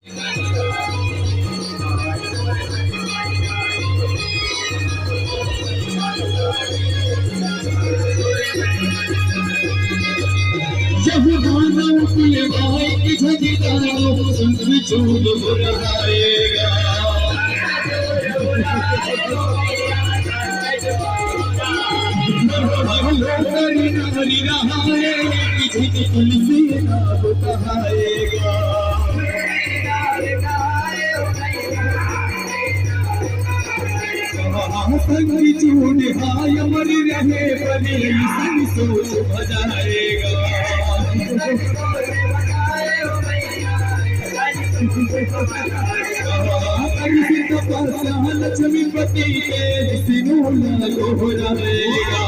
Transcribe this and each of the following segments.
जब गाना की गाय की झंझारों संग चूल बुलाएगा हरी हरी नहाए की तुलसी नाम कहाएगा संग चूल हाय मर रहे बने संग सोच बजाएगा लक्ष्मी पति के सिनोला लोहराएगा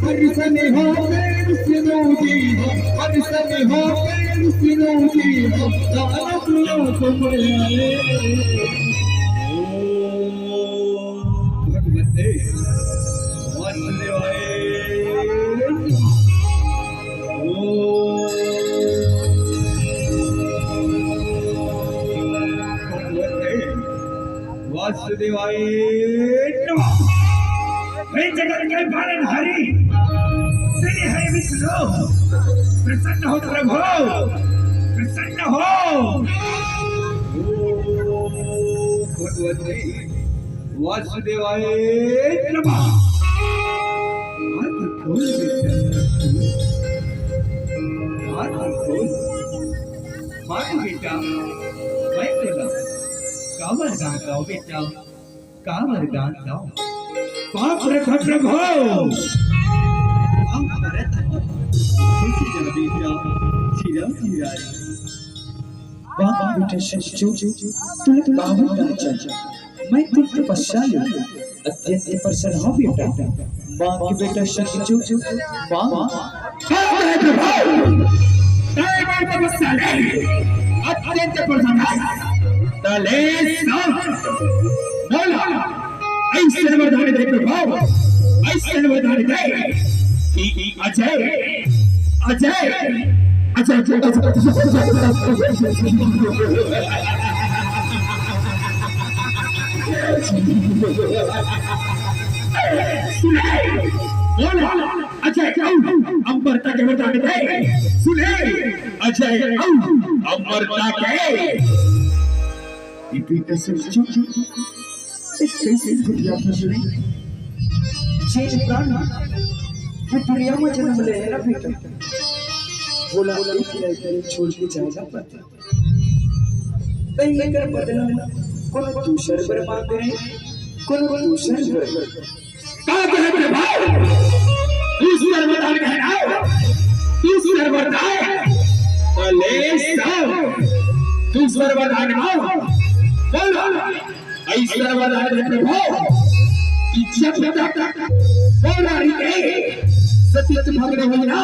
परिसन हो सिनोजी हो परिसन हो सिनोजी हो दानव तुम आए भगवते वासुदेवाय वासुदेवाय हे जगत के पालनहारी श्री हरि विष्णु प्रसन्न हो प्रभु प्रसन्न हो भगवते वासुदेवाय नमः बेटा मैं तेरा कामर गाता हूँ बेटा कामर गाता हूँ पाप रखा प्रभु मैं तुम तपस्याली अत्यंत प्रसन्न हूँ बेटा माँ की बेटा शंचू माँ अत्यंत प्रसन्न ऐसे वरदान दे प्रभु ऐसे वरदान दे कि अजय अजय अजय अमरता के वरदान दे सुने अजय अमरता के कैसे फुटिया फसली शेष प्राण है दुनिया में जन्म ले है ना बेटा बोला एक छोड़ के जाएगा पता कहीं लेकर बदला कौन दूसर पर मांग रहे कौन दूसर पर कहा है मेरे भाई दूसर वरदान कहना दूसर वरदान ले सब दूसर वरदान आओ बोलो ऐसा वरदान है प्रभु इज्जत बोला रे सत्य भागने हुई ना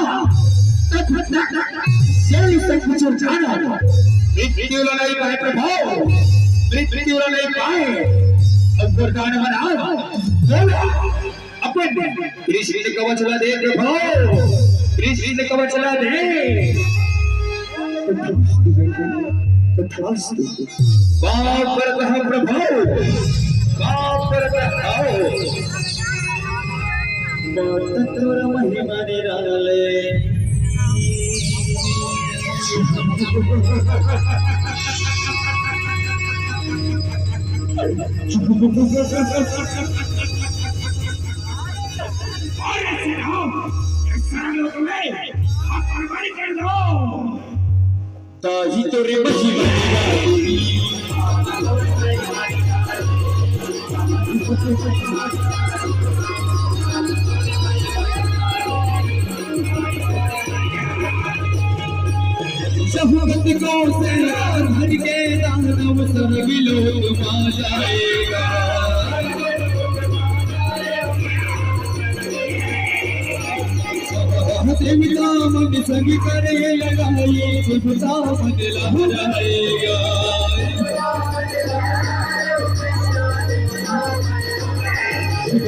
तब जल्दी से कुछ जाना पृथ्वी वाला नहीं पाए प्रभु पृथ्वी वाला नहीं पाए अब वरदान बना बोलो अपन कृष्ण ने कवच ला दे प्रभु कृष्ण ने कवच ला दे बाप करता है प्रभु बाप करता है तत्वर महिमा निराले ताही तो रे बची भक्तों से भर के दानव सब लोग पा जाएगा देवता मन संग करे लगाए देवता मन लहराएगा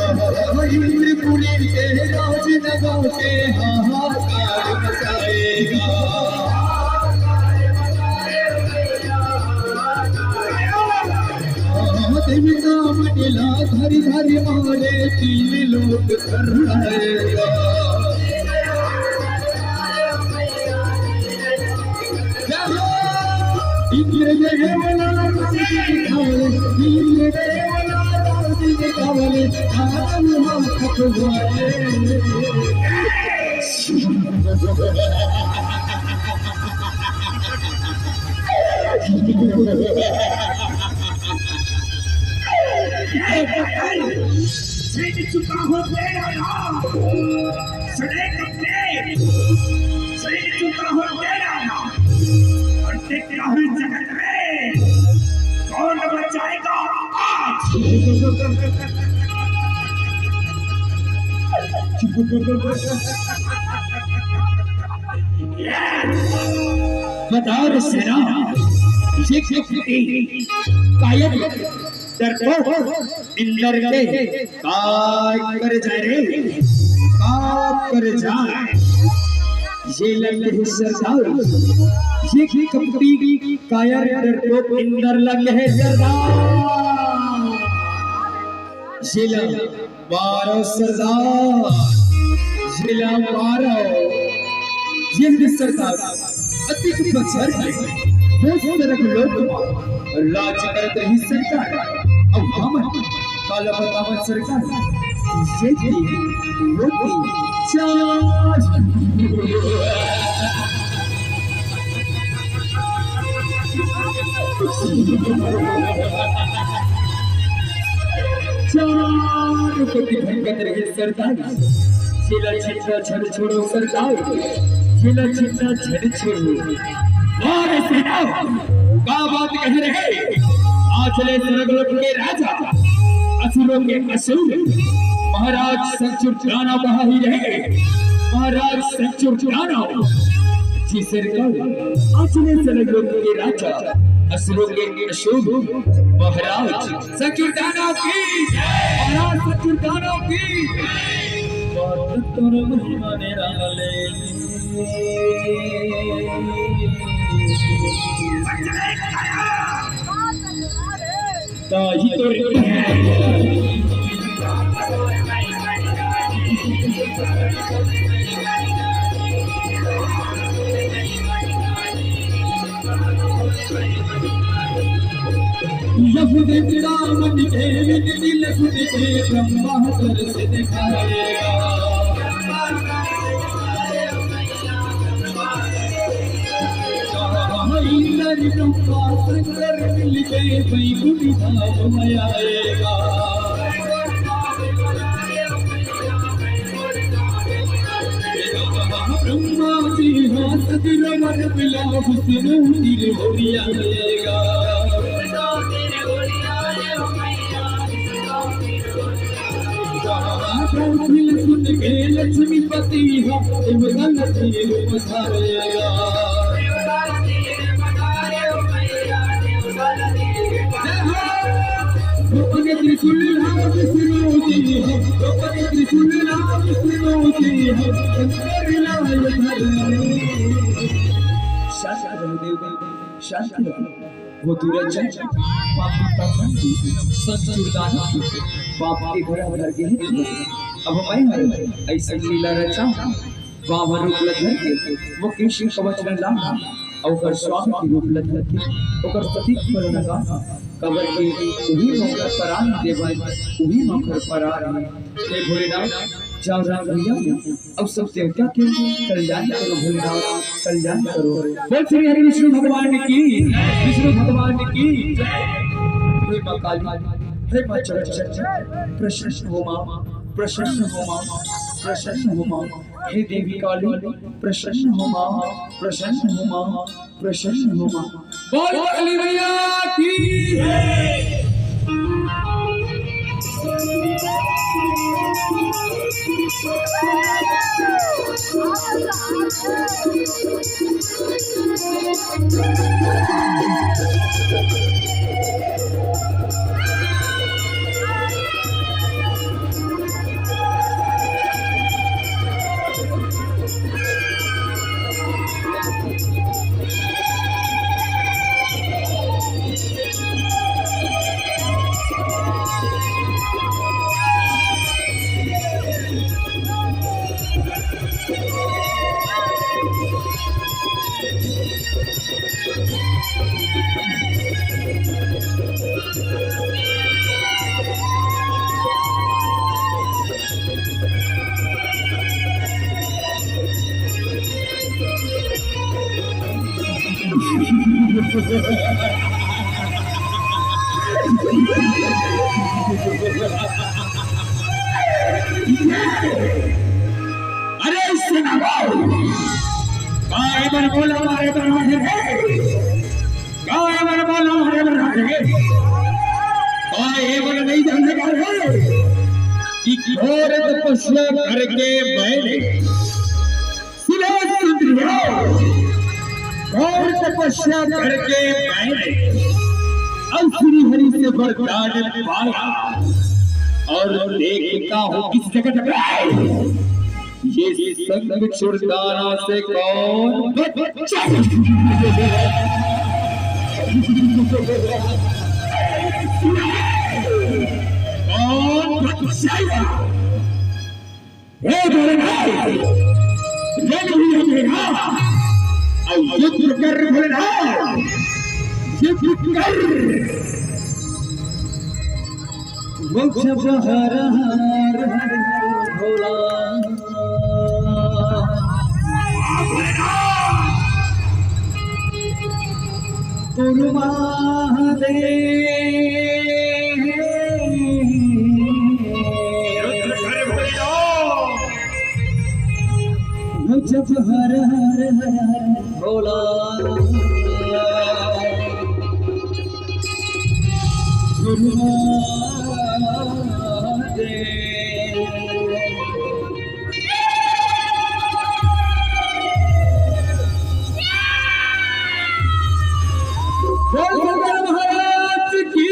इंद्रपुरी के राजनगर के हाहाकार मचाएगा। देवता मंडला धरी धरी मारे तीन लोग कराएगा। इंद्र देवला कावले आतम हम खतवाए। सीख चुका हूँ तेरा नाम, सुने कपड़े सीख चुका हूँ तेरा नाम, और देख रहा हूँ जगत में कौन बचाएगा आज। बताओ सेना ये कायद डरपोक इंदर के काय कर जाए रे काप कर जाए। ये लगे सरदार ये कपटी कायर डरपोक इंदर लगे सरदार। जिला 12 सरदार जिला 12 जिंद सरदार अधिक बचर है बहुत तरह लोग राज करत रही सरकार। अब हम काला बतावत सरकार ये रोटी चार कोटी भंगत रही सरकार। जिला छिट्टा छड़ छोड़ो सरकार जिला छिट्टा छड़ छोड़ो। और सेना का बात कह रहे आचले स्वर्गलोक के राजा असुरों के असुर महाराज संचुरदाना बहा ही रहे। महाराज संचुरदाना जी सरकार आचले स्वर्गलोक के राजा असुरों के असुर महाराज संचुरदाना की महाराज संचुरदाना की बात तोर महिमा निराले। ताही तो यहुदा मन के दिल सुन के ब्रह्मा कर से दिखाएगा। इंद्र ब्रह्मा शंकर मिलके वैकुंठ धाम में आएगा। ब्रह्मा जी हाथ दिलवर मिला हुस्न तीर होरिया लेगा। दिल सुन के लक्ष्मीपति हम गलती पधारेगा। त्रिशूल नाम विष्णुजी है त्रिशूल नाम विष्णुजी है शांत रहो देव शांत रहो। वो दुर्जन पापी पाखंडी संचुरदाना पाप के घर भर के अब मैं ऐसा लीला रचा वामन रूप धर के वो कृष्ण कवच में लाना और स्वामी के रूप धर के ओकर सतीक पर लगा कबर के उही मकर परान देवन उही मकर परान। हे भोलेनाथ जाओ राम भैया अब सब देवता के कल्याण करो भोलेनाथ कल्याण करो। बोल श्री हरि विष्णु भगवान की विष्णु भगवान की हे मां काली हे मां चरचर प्रसन्न हो मां प्रसन्न हो मां प्रसन्न हो मां। हे देवी काली प्रसन्न हो मां प्रसन्न हो मां प्रसन्न हो मां। बोल काली मैया की अरे इससे ना काय मन बोला हमारे बराबर है, काय मन बोला हमारे बराबर है, काय मन नहीं जानने का है कि घोर तपस्या करके मैंने सुना सुंदरिया, घोर तपस्या करके मैंने अब श्री हरि से वरदान पाया और देखता हूँ किस जगह टकराए ये संग चुरदाना से कौन बचा? कौन बचाएगा? हे भोलेनाथ, रण भी हमेगा और युद्ध कर भोलेनाथ, युद्ध कर। वो जब हर हर भोला जब हर हर हर भोला महाराज की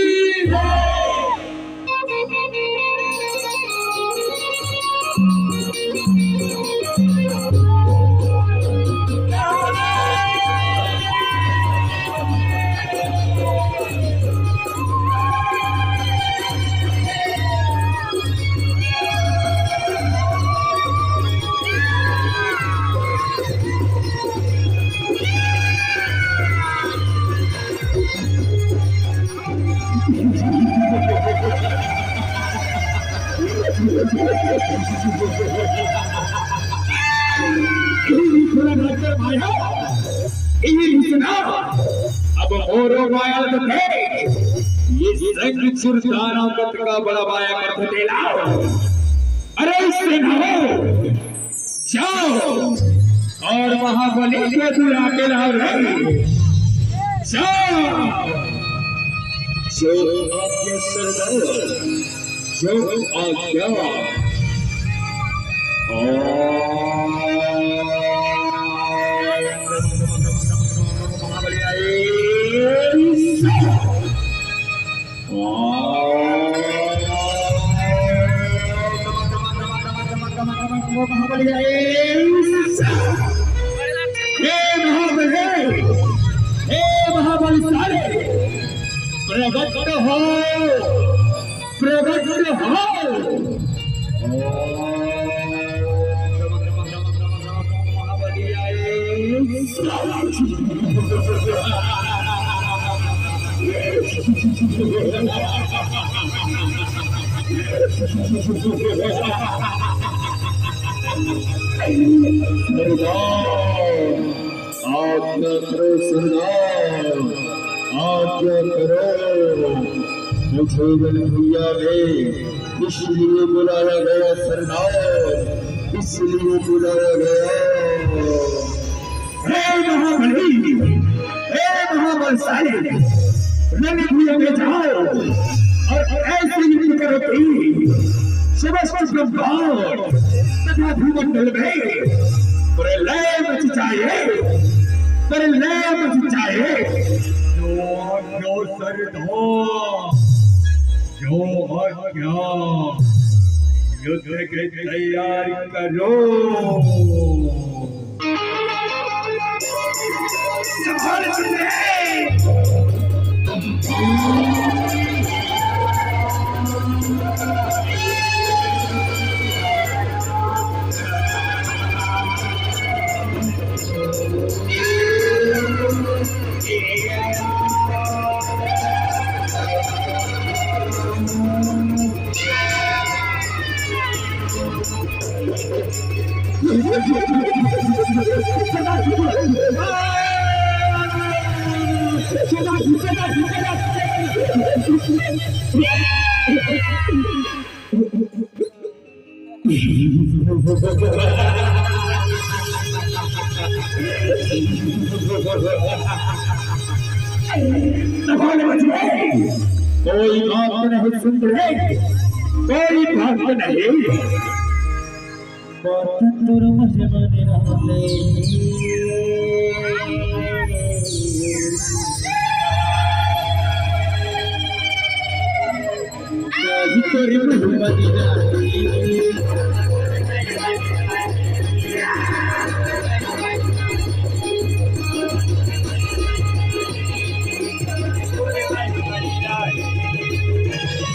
अब मोरो माया ये संग चुरदाना का बड़ा माया कर देला। अरे इससे हो जाओ और महाबली के दुआ के लाओ रे, जाओ जो आपके सरदार जो आज्ञा प्रगट हो, प्रगट हो। मुझे भैया ने इसलिए बुलाया गया सरदार, इसलिए बुलाया गया। हे महाबली, हे महाबलशाली, रणभूमि में जाओ और ऐसे युद्ध करो कि समस्त ब्रह्मांड तथा भूमंडल में प्रलय मच जाए, प्रलय मच जाए। जो सरदार, जो आज्ञा, युद्ध की तैयारी करो। कोई बात नहीं सुन रहे, कोई बात नहीं। तुर मुझे मन राले तोरी मन राले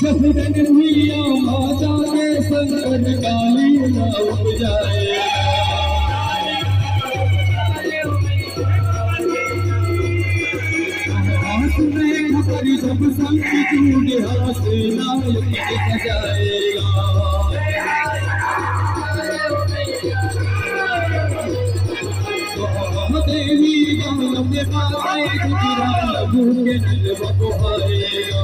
जब तक हुआ माता के संकट काली ना उपजाए हाथ में हमारी जब संकट टूटे हाथ नायक सजाएगा देवी गाँव के पाए गुजरा लघु के दिल बहाएगा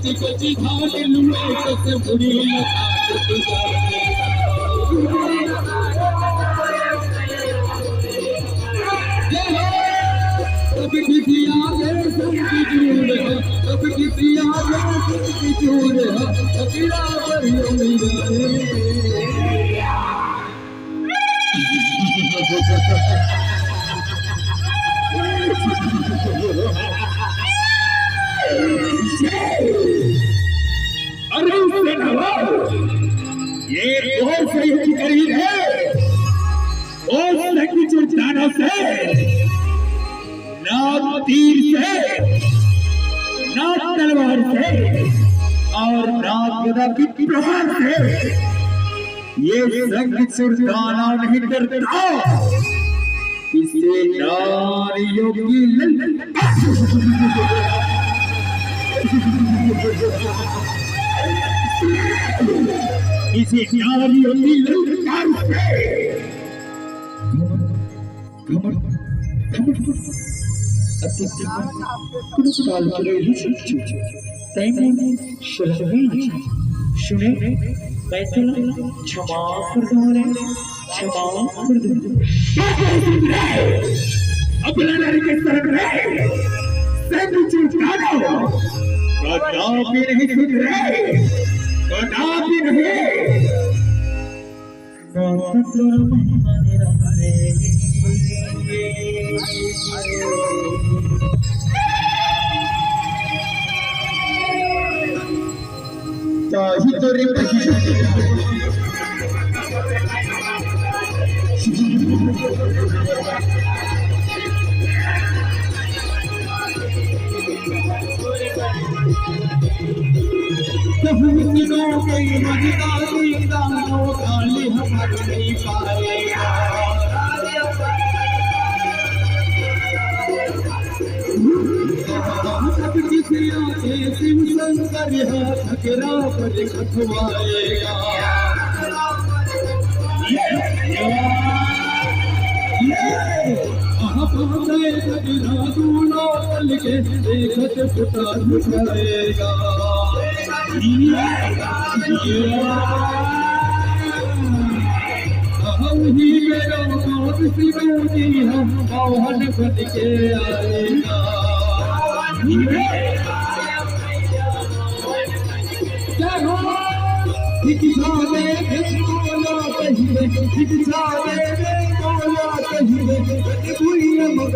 चिकची धान लुए कैसे बुरी कभी किसी आगे सबकी जोड़ है, कभी किसी आगे सबकी जोड़ है, कभी रावण अरे उससे नवाब, ये बहुत सही करीब है। और लड़की चुटानों से, ना तीर से, ना तलवार से, और ना गदा की प्रहार से, ये संग सुल्ताना नहीं डरता। इसे नारियों की इसे नारियों की ललकार से काल के सुने मैं क्षमा कर दूं, क्षमा कर दूं। अपना लड़के सर में सैंडविच उठा दो, कदापि नहीं सुन रहे, कदापि नहीं। ताही तोरे खाली हमारे नहीं पाएगा। सब किसी आगे शिव शंकर ठकरा पर खटवाएगा। के देखत पुता झुकाएगा। ही मेरा मौत सिरोगी हम मोहन बन के आएगा। शिक्षा दे बोला कहिए, शिक्षा दे बोला कहिए, दुनिया मत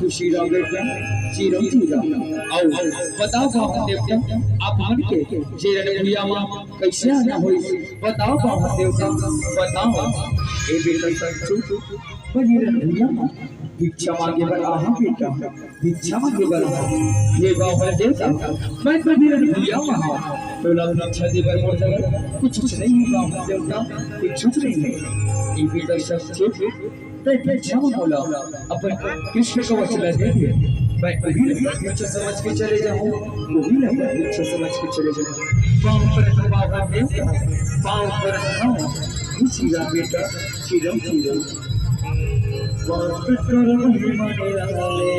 खुशी बेटा चिरो चिरा आओ बताओ बाबा देवता आप मन के जेरन भैया मां कैसे आना होई बताओ बाबा देवता बताओ ए बेटा सच्चू बजीरन भैया भिक्षा मांगे बर आहा बेटा भिक्षा मांगे बर ये बाबा देवता मैं बजीरन भैया मां तो लाभ इच्छा दे पर मोर जगह कुछ नहीं होगा देवता कुछ छुट नहीं है ये भी दर्शक छे ते जब बोला अपन कृष्ण को वचन दे दिए मैं अभी अच्छा समझ के चले जाऊं वो भी लगा अच्छा समझ के चले जाऊं पांव पर बाबा देवता पांव पर हां सीधा बेटा सीधा सीधा बात कर महिमा निराले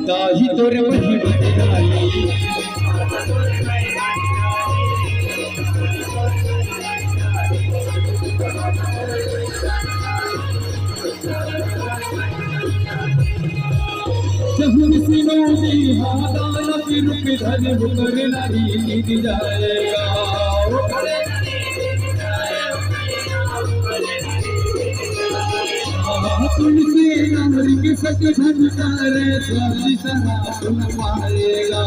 ताही तोरे महिमा निराले धन भुकर नहीं जाएगा तुलसी नमर के सच धन करे स्वामी सना सुन पाएगा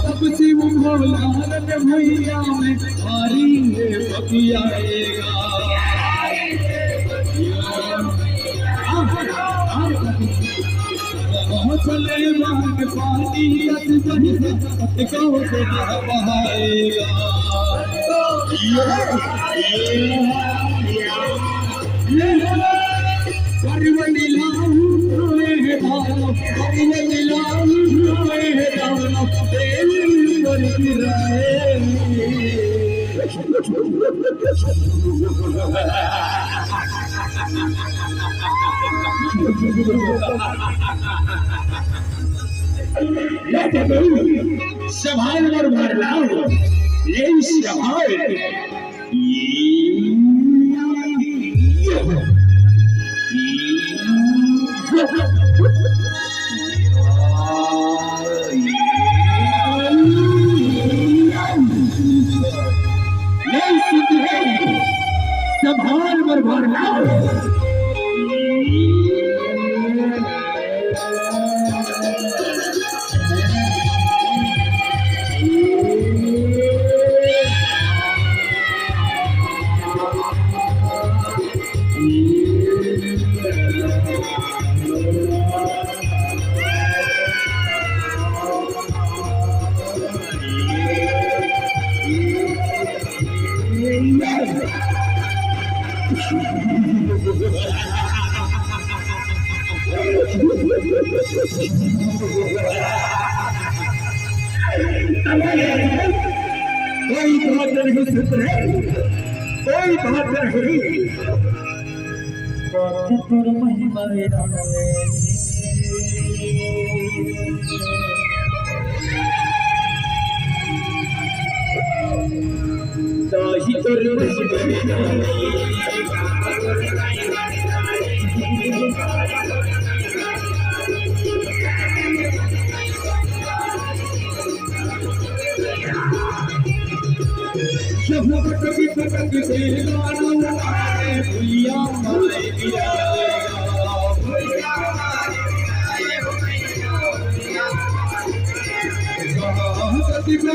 तब से वो भोला भैया में हारी है पति आएगा चले मांग पानी कहो से बहाएगा सवाल और भरलाओ ये सवाल सवाल और भरलाओ कोई बात नहीं सुन रहे कोई बात नहीं बात पर महिमा निराले ताही तोरे जब कभी कभी से लाना भैया मारे दिया कभी को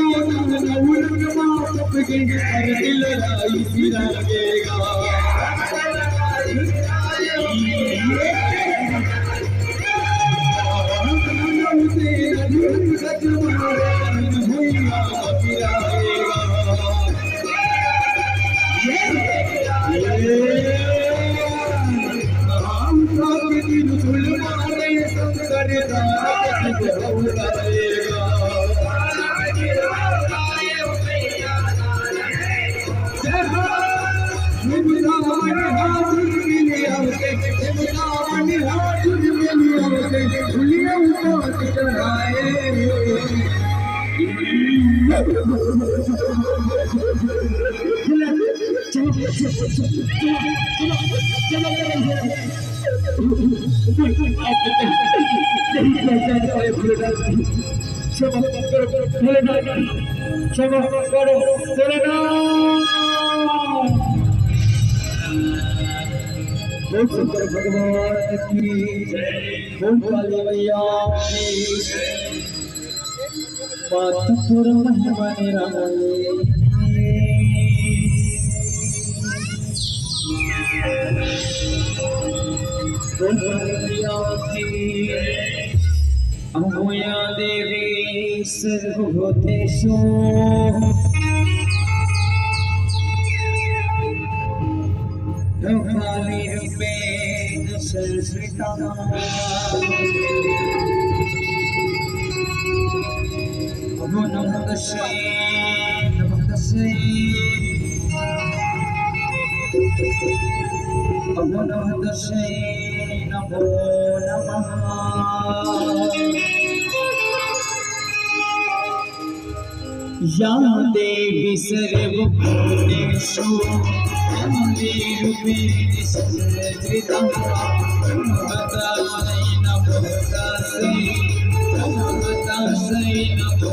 नूर मा कब के दिल लाई सिरागेगा शंकर भगवान की जय काली मैया की बात महिमा निराले अमुया देवी सर्वभूतेषु रूपेण संस्कृता नमो नमः तस्यै नमः तस्यै नमो नमः तस्यै नमो नमः या देवी सर्वभूतेषु रूपेण संस्कृता नमो तस्यै नमो तस्यै नमो तस्यै नमो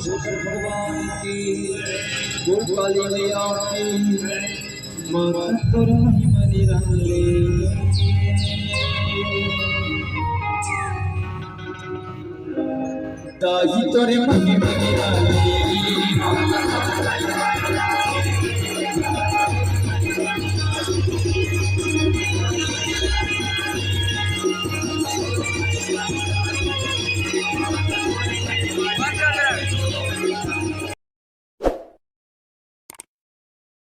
भगवान की गोपाली मैया की माता तोरा मनी रहले ताही तोरे मनी